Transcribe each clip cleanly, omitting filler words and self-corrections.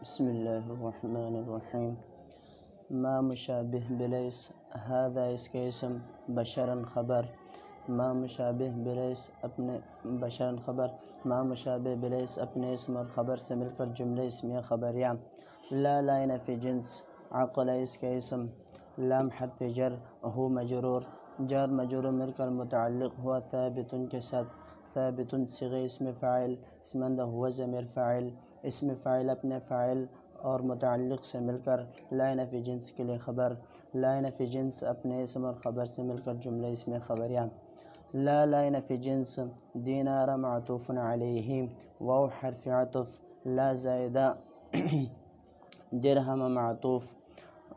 بسم الله الرحمن الرحیم. ما مشابه بلیس، هذا اس کے اسم، بشرا خبر. ما مشابه بلیس اپنے بشرا خبر. ما مشابه بلیس اپنے اسم اور خبر سے مل کر جملہ اسمیہ خبریہ. لا لائن فی جنس، عقل اس کے اسم. لام حرف جر، ہو مجرور، جار مجرور مل کر متعلق ہوا ثابت کے ساتھ. ثابت صیغہ اسم فاعل، اسمندہ ہوا ضمیر فاعل. اسم فاعل اپنے فاعل اور متعلق سے مل کر لائن فی جنس کے لیے خبر. لائن فی جنس اپنے اسم اور خبر سے مل کر جملہ اسم خبریہ. لا لائن فی جنس، دینار معطوف علیہ، واو حرف عطف، لا زائدہ، درہم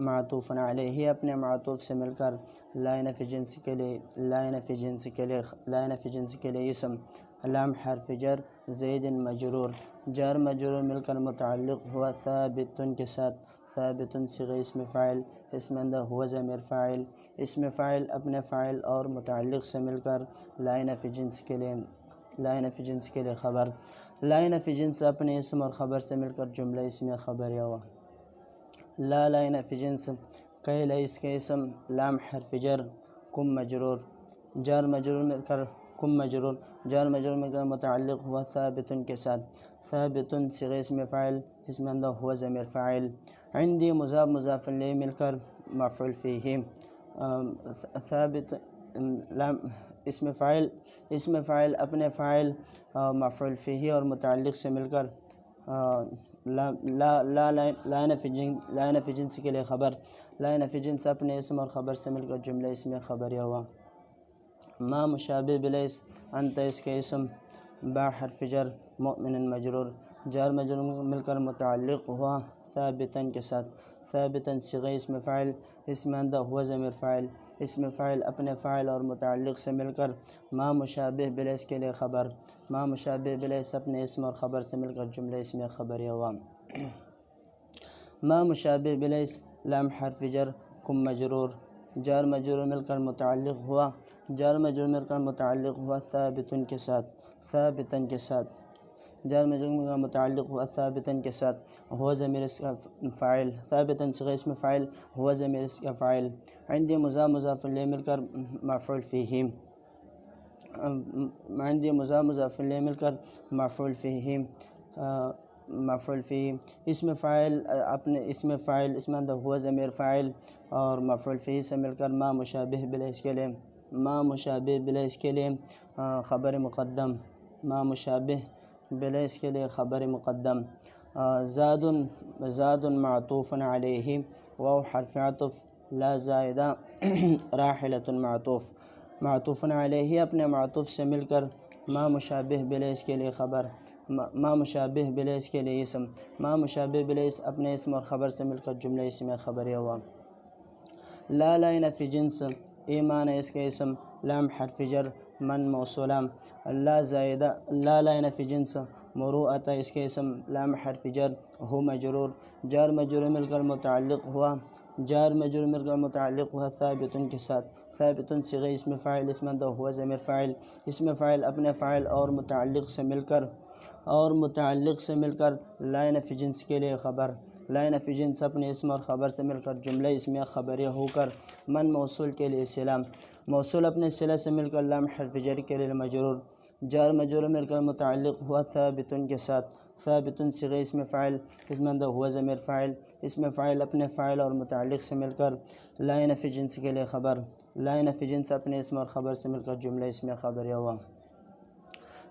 معطوف علیہ اپنے معطوف سے مل کر لائن فی جنس کے لیے اسم. لام حرف جر، زید مجرور، جار مجرور مل کر متعلق ہوا ثابت کے ساتھ. ثابت صیغہ اسم فاعل، اسمندہ ہوا ضمیر فاعل. اسم فاعل اپنے فاعل اور متعلق سے مل کر لائن فی جنس کے لیے خبر. لائن فی جنس اپنے اسم اور خبر سے مل کر جملہ اسمیہ خبریہ ہوا. لا لائن فی جنس، قیل اس کے اسم. لام حرف جر، کم مجرور، جار مجرور مل کر متعلق ہوا ثابت کے ساتھ. ثابت صیغہ اسم فاعل، اسمندہ ہوا ضمیر فاعل. عندی مضاف مضاف الیہ مل کر مفعول فیہ. ثابت اسم فاعل اپنے فاعل مفعول فیہ اور متعلق سے مل کر لائن فی جنس کے لیے خبر. لائن فی جنس اپنے اسم اور خبر سے مل کر جملہ اسمیہ خبریہ ہوا. ما مشابہ بلیس، انت اس کے اسم. با حرف جر، مؤمن مجرور، جار مجرور مل کر متعلق ہوا ثابتاً کے ساتھ. ثابتاً صیغہ اسم فاعل، اسمندہ ہوا ضمیر فاعل. اسم فاعل اپنے فاعل اور متعلق سے مل کر ما مشابہ بلیس کے لیے خبر. ما مشابہ بلیس اپنے اسم اور خبر سے مل کر جملہ اسمیہ خبریہ ہوا. ما مشابہ بلیس، لام حرف جر، کم مجرور، جار مجرور مل کر متعلق ہوا ثابتاً کے ساتھ. جار مجرور مل کر متعلق ہوا ثابتاً کے ساتھ. ہوا ضمیر اس کا فاعل، ثابتاً صیغہ اسم فاعل، ہوا ضمیر اس کا فاعل. عندی مضاف مضاف الیہ مل کر مفعول فیہ. عندی مضاف مضاف الیہ مل کر مفعول فیہ. اسم فاعل اپنے اسم فاعل، اسمندہ ہوا ضمیر فاعل اور مفعول فیہ سے مل کر ما مشابہ بلیس کے لیے خبر مقدم. ما مشابہ بلیس کے لیے خبر مقدم. زاد معطوف علیہ، واو حرف عطف، لا زائدہ، راحلۃ معطوف علیہ اپنے معطوف سے مل کر ما مشابہ بلیس کے لیے خبر. ما مشابہ بلیس کے لیے اسم. ما مشابہ بلیس اپنے اسم اور خبر سے مل کر جملہ اسمیہ خبریہ ہوا. لا لائن فی جنس، ایمان اس کے اسم. لام حرف جر، من موصولہ، لا زائدہ، لا لائن فی جنس. مروءۃ اس کے اسم. لام حرف جر، ہو مجرور، جار مجرور مل کر متعلق ہوا ثابت کے ساتھ. ثابت صیغہ اسم فاعل، اسمندہ ہوا ضمیر فاعل. اسم فاعل اپنے فاعل اور متعلق سے مل کر لائن فی جنس کے لیے خبر. لائن فی جنس اپنے اسم اور خبر سے مل کر جملہ اسمیہ خبریہ ہو کر من موصول کے لیے صلہ. موصول اپنے صلہ سے مل کر لام حرف جر کے لیے مجرور، جار مجرور مل کر متعلق ہوا ثابت کے ساتھ. ثابت صیغہ اسم فاعل، اسمندہ ہوا ضمیر فاعل. اسم فاعل اپنے فاعل اور متعلق سے مل کر لائن فی جنس کے لیے خبر. لائن فی جنس اپنے اسم اور خبر سے مل کر جملہ اسمیہ خبریہ ہوا.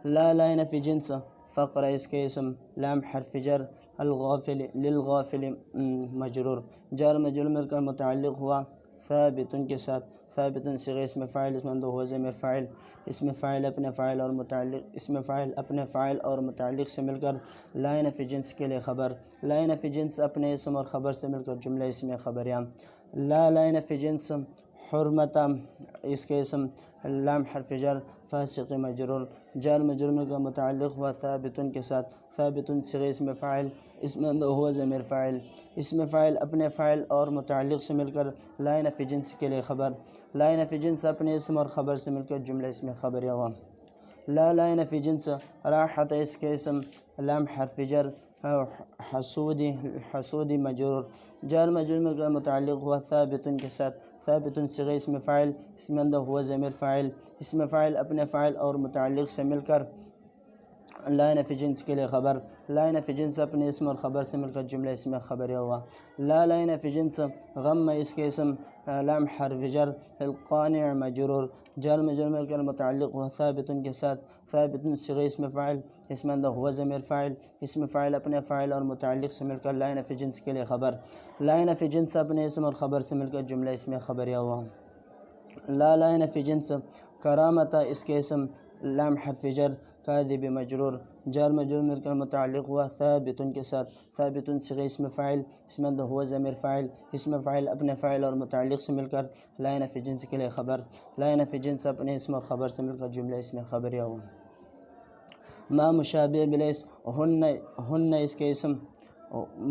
لا لائن فی جنس، فقر اس کے اسم. لام حرف جر، الغافل، للغافل مجرور، جار مجرور مل کر متعلق ہوا ثابت کے ساتھ. ثابت صیغہ اسم فاعل، اسمندہ ہوا ضمیر فاعل. اسم فاعل اپنے فاعل اور متعلق سے مل کر لائن فی جنس کے لیے خبر. لائن فی جنس اپنے اسم اور خبر سے مل کر جملہ اسمیہ خبریہ. لا لائن فی جنس، حرمت اس کے اسم. لام حرف جر، فاسق مجرور، جار مجرور مل کر متعلق ہوا ثابت کے ساتھ. ثابت صیغہ اسم فاعل، اسمندہ ہوا ضمیر فاعل. اسم فاعل اپنے فاعل اور متعلق سے مل کر لائن فی جنس کے لیے خبر. لائن فی جنس اپنے اسم اور خبر سے مل کر جملہ اسمیہ خبریہ ہوا. لا لائن فی جنس، راحت اس کے اسم. لام حرف جر، حسودی مجرور، جار مجرور مل کر متعلق ہوا ثابت کے ساتھ، ثابت صیغہ اسم فاعل، اس میں اندر ہوا ضمیر فاعل، اسم فاعل اپنے فاعل اور متعلق سے مل کر لا نفی جنس کے لیے خبر، لا نفی جنس اپنے اسم اور خبر سے مل کر جملہ اسم خبریہ ہوا۔ لا نفی جنس غم اس کے اسم، لام حرف جر، القانع مجرور، جار مجرور مل کر متعلق ہوا ثابت کے ساتھ، ثابت صیغہ اسم فاعل، اس میں اندر ہوا ضمیر فاعل، اسم فاعل اپنے فاعل اور متعلق سے مل کر لا نفی جنس کے لیے خبر، لا نفی جنس اپنے اسم اور خبر سے مل کر جملہ اسم خبریہ ہوا۔ لا نفی جنس کرامت اس کے اسم، لام حرف جر، کاذب مجرور، جار مجرور مل کر متعلق ہوا ثابت کے ساتھ، ثابت صیغہ اسم فاعل، اس میں اندر ہوا ضمیر فاعل، اسم فاعل اپنے فاعل اور متعلق سے مل کر لا نفی جنس کے لیے خبر، لا نفی جنس اپنے اسم اور خبر سے مل کر جملہ اسم خبریہ ہوا۔ ما مشابہ بلیس ہن اس کے اسم،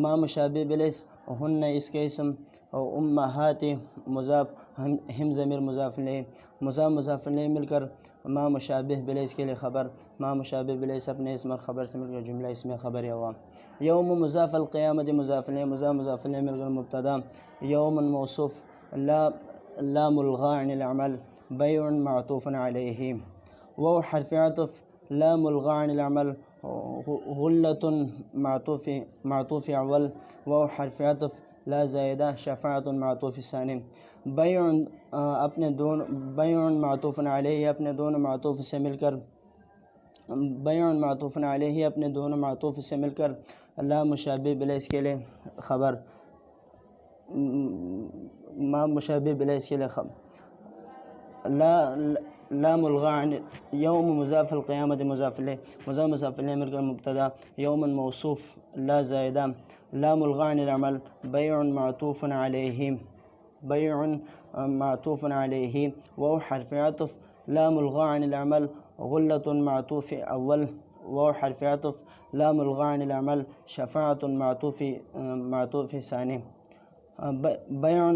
ما مشابہ بلیس ہن اس کے اسم، امہات مضاف، ہم ضمیر مضاف الیہ، مضاف الیہ مل کر ما مشابہ بلیس کے لیے خبر، ما مشابہ بلیس اپنے اسم اور خبر سے مل کر جملہ اسم خبریہ ہوا۔ یوم مضاف، القیامت مضاف الیہ، مضاف الیہ مل کر مبتدا، یوم موصوف، لا ملغى عن العمل، بیع معطوف علیہ، واو حرف عطف، لا ملغى عن العمل، غلۃ معطوف اول، واو حرف عطف، لا زائدہ، شفاعۃ معطوف ثانی، بیع اپنے دونوں، بیع معطوف علیہ اپنے دونوں معطوف سے مل کر، بیع معطوف علیہ اپنے دونوں معطوف سے مل کر لا مشابہ بلیس کے لیے خبر، ما مشابہ بلیس کے لیے خبر، لا ملغى عن، یوم مضاف، القیامت مضاف الیہ، مضاف الیہ مل کر مبتدا، یوم موصوف، لا زائدہ، لا ملغى عن العمل، بیع معطوف علیہ، بیع معطوف علیہ، واو حرف عطف، لا ملغى عن العمل، غلۃ معطوف اول، واو حرف عطف، لا ملغى عن العمل، شفاعۃ معطوف ثانی، بیع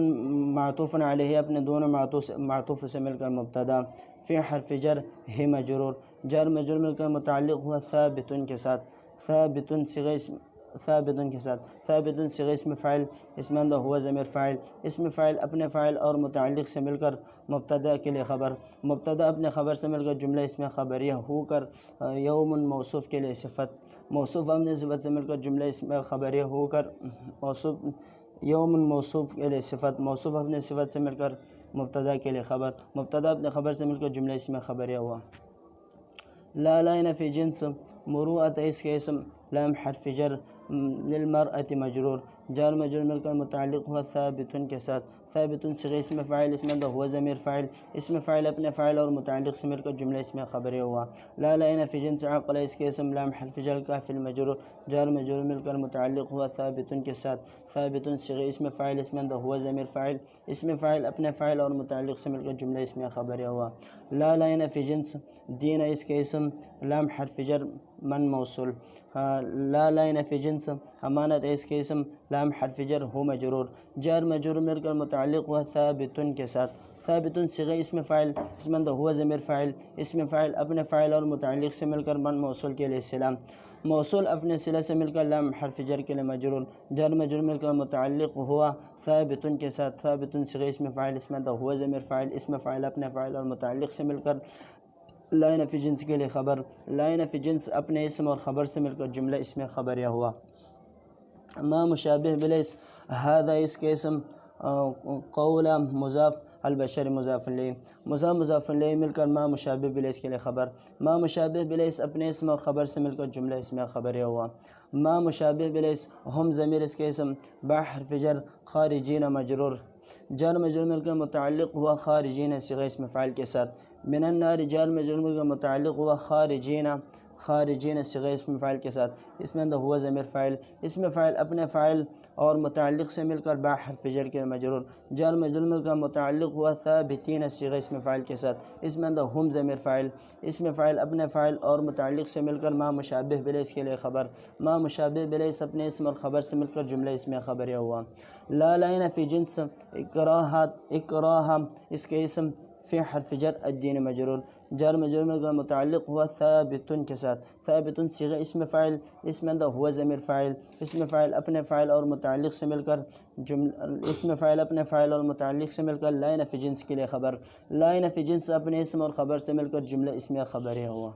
معطوف علیہ اپنے دونوں معطوف سے مل کر مبتدا، فی حرف جر، ہے مجرور، جار مجرور مل کر متعلق ہوا ثابت کے ساتھ، ثابت صیغہ اسم فاعل، اس میں اندر ہوا ضمیر فاعل، اسم فاعل اپنے فاعل اور متعلق سے مل کر مبتدا کے لیے خبر، مبتدا اپنے خبر سے مل کر جملہ اسم خبریہ ہو کر یوم موصوف کے لیے صفت، موصوف اپنے صفت سے مل کر جملہ اسم خبریہ ہو کر موصوف، یوم موصوف کے لیے صفت، موصوف اپنے صفت سے مل کر مبتدا کے لیے خبر، مبتدا اپنے خبر سے مل کر جملہ اسم خبریہ ہوا۔ لا نفی جنس مروءۃ اس کے اسم، لام حرف جر، للمرأۃ مجرور، جار مجرور مل کر متعلق ہوا ثابت کے ساتھ، ثابت صیغہ اسم فاعل، اس میں اندر ہوا ضمیر فاعل، اسم فاعل اپنے فاعل اور متعلق سے مل کر جملہ اسم خبریہ ہوا۔ لا نفی جنس عقل اس کے اسم، لام حرف جر، کاف المجرور، جار مجرور مل کر متعلق ہوا ثابت کے ساتھ، ثابت صیغہ اسم فاعل، اس میں اندر ہوا ضمیر فاعل، اسم فاعل اپنے فاعل اور متعلق سے مل کر جملہ اسم خبریہ ہوا۔ لا نفی جنس دین اس کے اسم، لام حرف جر، من موصول، لا نفی جنس امانت اس کے اسم، لام حرف جر، ہو مجرور، جار مجرور مل کر متعلق ہوا ثابت کے ساتھ، ثابت صیغہ اسم فاعل، اس میں اندر ہوا ضمیر فاعل، اسم فاعل اپنے فاعل اور متعلق سے مل کر من موصول کے لیے صلہ، موصول اپنے صلہ سے مل کر لام حرف جر کے لیے مجرور، جار مجرور مل کر متعلق ہوا ثابت کے ساتھ، ثابت صیغہ اسم فاعل، اس میں اندر ہوا ضمیر فاعل، اسم فاعل اپنے فاعل اور متعلق سے مل کر لا نفی جنس کے لیے خبر، لا نفی جنس اپنے اسم اور خبر سے مل کر جملہ اسم خبریہ ہوا۔ ما مشابہ بلیس، ھذا اس کے اسم، قول مضاف، البشر مضاف الیہ، مضاف الیہ مل کر ما مشابہ بلیس کے لیے خبر، ما مشابہ بلیس اپنے اسم اور خبر سے مل کر جملہ اسم خبریہ ہوا۔ ما مشابہ بلیس، ہم ضمیر اس کے اسم، با حرف جر، خارجین مجرور، جار مجرور مل کر متعلق ہوا خارجین صیغہ اسم فاعل کے ساتھ، من النار، جار مجرور مل کر متعلق ہوا خارجین صیغہ اسم فاعل کے ساتھ، اس میں اندر ہوا ضمیر فاعل، اسم فاعل اپنے فاعل اور متعلق سے مل کر با حرف جر کے مجرور، جار مجرور مل کر متعلق ہوا ثابتین صیغہ اسم فاعل کے ساتھ، اس میں اندر ہم ضمیر فاعل، اسم فاعل اپنے فاعل اور متعلق سے مل کر ما مشابہ بلیس کے لیے خبر، ما مشابہ بلیس اپنے اسم اور خبر سے مل کر جملہ اسم خبریہ ہوا۔ لا نفی جنس اکراہ اس کے اسم، فی حرف جر الدین مجرور، جار مجرور کا متعلق ہوا ثابت کے ساتھ، ثابت صیغہ اسم فاعل، اس میں اندر ہوا ضمیر فاعل، اسم فاعل اپنے فاعل اور متعلق سے مل کر اسم فاعل اپنے فاعل اور متعلق سے مل کر لا نفی جنس کے لیے خبر، لا نفی جنس اپنے اسم اور خبر سے مل کر جملہ اسمیہ خبریہ ہوا۔